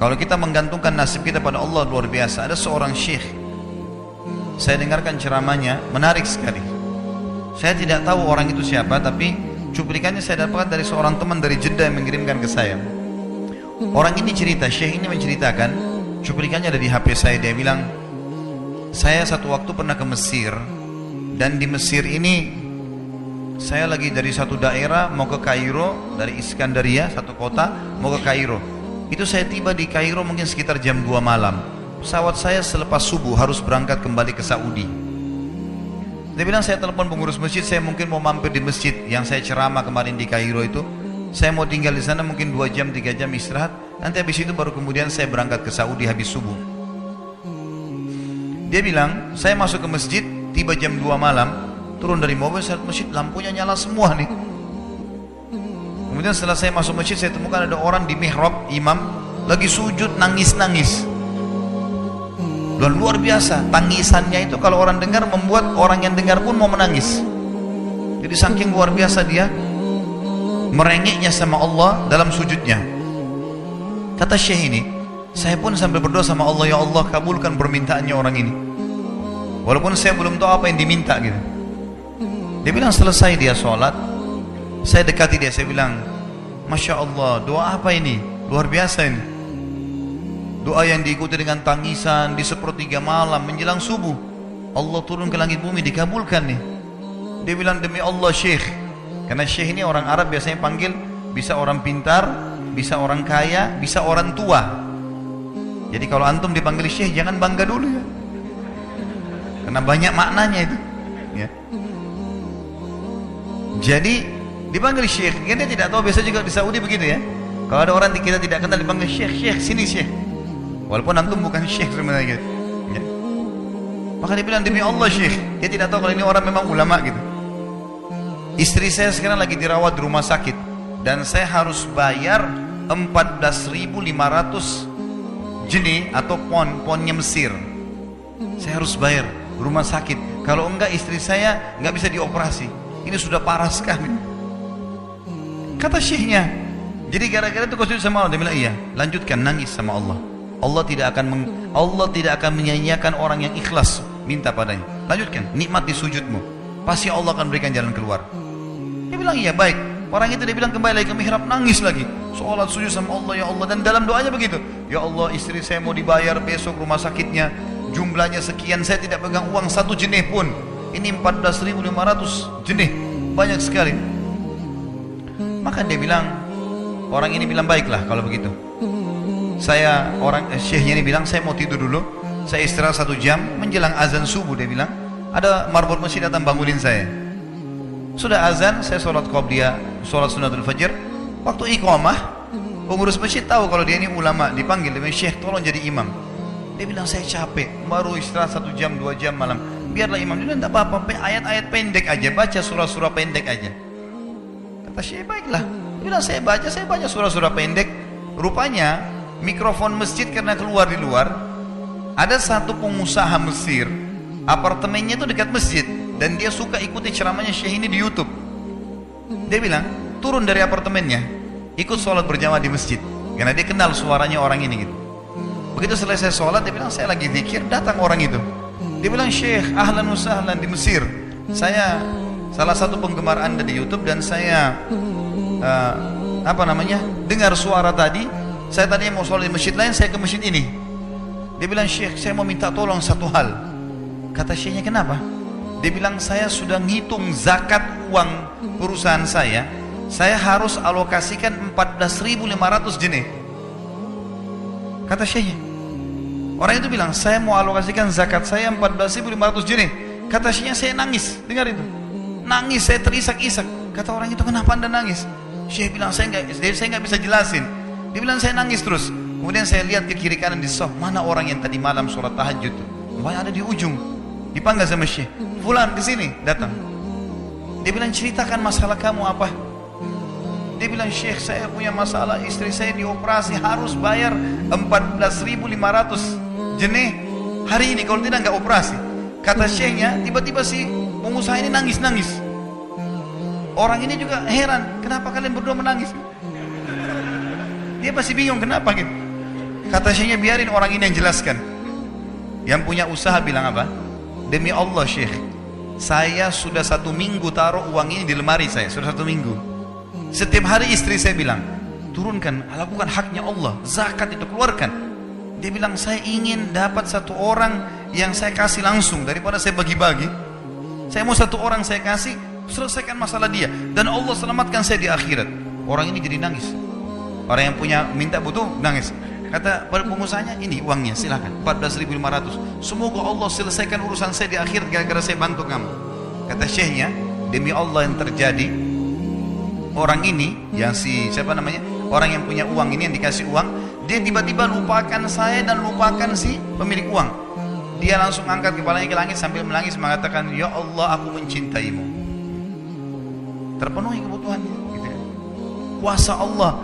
Kalau kita menggantungkan nasib kita pada Allah luar biasa. Ada seorang syekh, saya dengarkan ceramahnya, menarik sekali. Saya tidak tahu orang itu siapa, tapi cuplikannya saya dapatkan dari seorang teman dari Jeddah yang mengirimkan ke saya. Orang ini cerita, syekh ini menceritakan, cuplikannya ada di HP saya. Dia bilang, saya satu waktu pernah ke Mesir, dan di Mesir ini saya lagi dari satu daerah mau ke Kairo, dari Iskandaria, satu kota mau ke Kairo. Itu saya tiba di Kairo mungkin sekitar jam 2 malam. Pesawat saya selepas subuh harus berangkat kembali ke Saudi. Dia bilang, saya telepon pengurus masjid, saya mungkin mau mampir di masjid yang saya ceramah kemarin di Kairo itu. Saya mau tinggal di sana mungkin 2 jam 3 jam istirahat. Nanti habis itu baru kemudian saya berangkat ke Saudi habis subuh. Dia bilang, saya masuk ke masjid, tiba jam 2 malam, turun dari mobil, saya lihat masjid lampunya nyala semua nih. Kemudian setelah saya masuk masjid, saya temukan ada orang di mihrab, imam lagi sujud nangis-nangis. Dan luar biasa, tangisannya itu kalau orang dengar membuat orang yang dengar pun mau menangis. Jadi saking luar biasa dia merengeknya sama Allah dalam sujudnya. Kata syekh ini, saya pun sambil berdoa sama Allah, ya Allah kabulkan permintaannya orang ini, walaupun saya belum tahu apa yang diminta gitu. Dia bilang selesai dia sholat, saya dekati dia, saya bilang, Masya Allah, doa apa ini? Luar biasa ini. Doa yang diikuti dengan tangisan di sepertiga malam menjelang subuh. Allah turun ke langit bumi, dikabulkan nih. Dia bilang, demi Allah syekh. Karena syekh ini orang Arab biasanya panggil, bisa orang pintar, bisa orang kaya, bisa orang tua. Jadi kalau antum dipanggil syekh, jangan bangga dulu ya. Karena banyak maknanya itu ya. Jadi dipanggil syekh, dia tidak tahu, biasa juga di Saudi begitu ya. Kalau ada orang kita tidak kenal dipanggil syekh, syekh, sini syekh. Walaupun antum bukan syekh sebenarnya gitu. Ya. Maka dia bilang, demi Allah syekh. Dia tidak tahu kalau ini orang memang ulama gitu. Istri saya sekarang lagi dirawat di rumah sakit, dan saya harus bayar 14.500 jenih atau ponnya Mesir. Saya harus bayar rumah sakit. Kalau enggak istri saya enggak bisa dioperasi. Ini sudah parah sekali. Kata syekhnya, jadi gara-gara itu kau sujud sama Allah. Dia bilang, iya, lanjutkan nangis sama Allah. Allah tidak akan menyanyiakan orang yang ikhlas minta padanya. Lanjutkan, nikmat di sujudmu, pasti Allah akan berikan jalan keluar. Dia bilang, iya baik. Orang itu dia bilang kembali lagi ke mihrab, nangis lagi, sholat sujud sama Allah, ya Allah. Dan dalam doanya begitu, ya Allah istri saya mau dibayar besok rumah sakitnya, jumlahnya sekian, saya tidak pegang uang 1 jenih pun. Ini 14.500 jenih, banyak sekali. Maka dia bilang, orang ini bilang, baiklah kalau begitu. Syekhnya ini bilang, saya mau tidur dulu, saya istirahat 1 jam, menjelang azan subuh dia bilang, ada marbot masjid datang bangunin saya. Sudah azan, saya sholat qobliyah, sholat sunnatul fajr. Waktu iqamah, pengurus masjid tahu kalau dia ini ulama, dipanggil, dia bilang, syekh tolong jadi imam. Dia bilang, saya capek, baru istirahat 1 jam 2 jam malam, biarlah imam. Dia bilang, tidak apa-apa, ayat-ayat pendek aja, baca surah-surah pendek aja. Kata syekh, baiklah. Dia bilang, saya baca surah-surah pendek. Rupanya mikrofon masjid karena keluar di luar, ada satu pengusaha Mesir, apartemennya itu dekat masjid, dan dia suka ikuti ceramahnya syekh ini di YouTube. Dia bilang, turun dari apartemennya, ikut sholat berjamaah di masjid, karena dia kenal suaranya orang ini gitu. Begitu selesai sholat, dia bilang, saya lagi zikir, datang orang itu. Dia bilang, syekh, ahlan wa sahlan di Mesir, saya salah satu penggemar anda di YouTube, dan saya dengar suara tadi. Saya tadinya mau sholat di masjid lain, saya ke masjid ini. Dia bilang, syekh, saya mau minta tolong satu hal. Kata syekhnya, kenapa? Dia bilang, saya sudah ngitung zakat uang perusahaan saya harus alokasikan 14.500 jenih. Kata syekhnya, orang itu bilang, saya mau alokasikan zakat saya 14.500 jenih. Kata syekhnya, saya nangis, dengar itu, nangis, saya terisak-isak. Kata orang itu, kenapa anda nangis? Syekh bilang, saya nggak bisa jelasin. Dia bilang, saya nangis terus. Kemudian saya lihat ke kiri kanan di sof, mana orang yang tadi malam sholat tahajud itu? Ada di ujung. Dipanggil sama syekh, fulan kesini, datang. Dia bilang, ceritakan masalah kamu apa? Dia bilang, syekh, saya punya masalah, istri saya dioperasi, harus bayar 14.500 jenih hari ini, kalau tidak nggak operasi. Kata syekhnya, tiba-tiba si pengusaha ini nangis-nangis. Orang ini juga heran, kenapa kalian berdua menangis? Dia pasti bingung kenapa gitu. Kata syekhnya, biarin orang ini yang jelaskan. Yang punya usaha bilang apa? Demi Allah Syekh, saya sudah 1 minggu taruh uang ini di lemari saya, sudah 1 minggu. Setiap hari istri saya bilang, turunkan, lakukan haknya Allah, zakat itu keluarkan. Dia bilang, saya ingin dapat 1 orang yang saya kasih langsung daripada saya bagi-bagi. Saya mau 1 orang saya kasih, selesaikan masalah dia, dan Allah selamatkan saya di akhirat. Orang ini jadi nangis. Orang yang punya minta butuh nangis. Kata pengusahanya, ini uangnya silakan, 14.500. Semoga Allah selesaikan urusan saya di akhirat gara-gara saya bantu kamu. Kata syekhnya, demi Allah yang terjadi, orang ini yang siapa namanya, orang yang punya uang ini yang dikasih uang, dia tiba-tiba lupakan saya dan lupakan si pemilik uang. Dia langsung angkat kepalanya ke langit sambil menangis mengatakan, ya Allah, aku mencintaimu. Terpenuhi kebutuhannya gitu. Kuasa Allah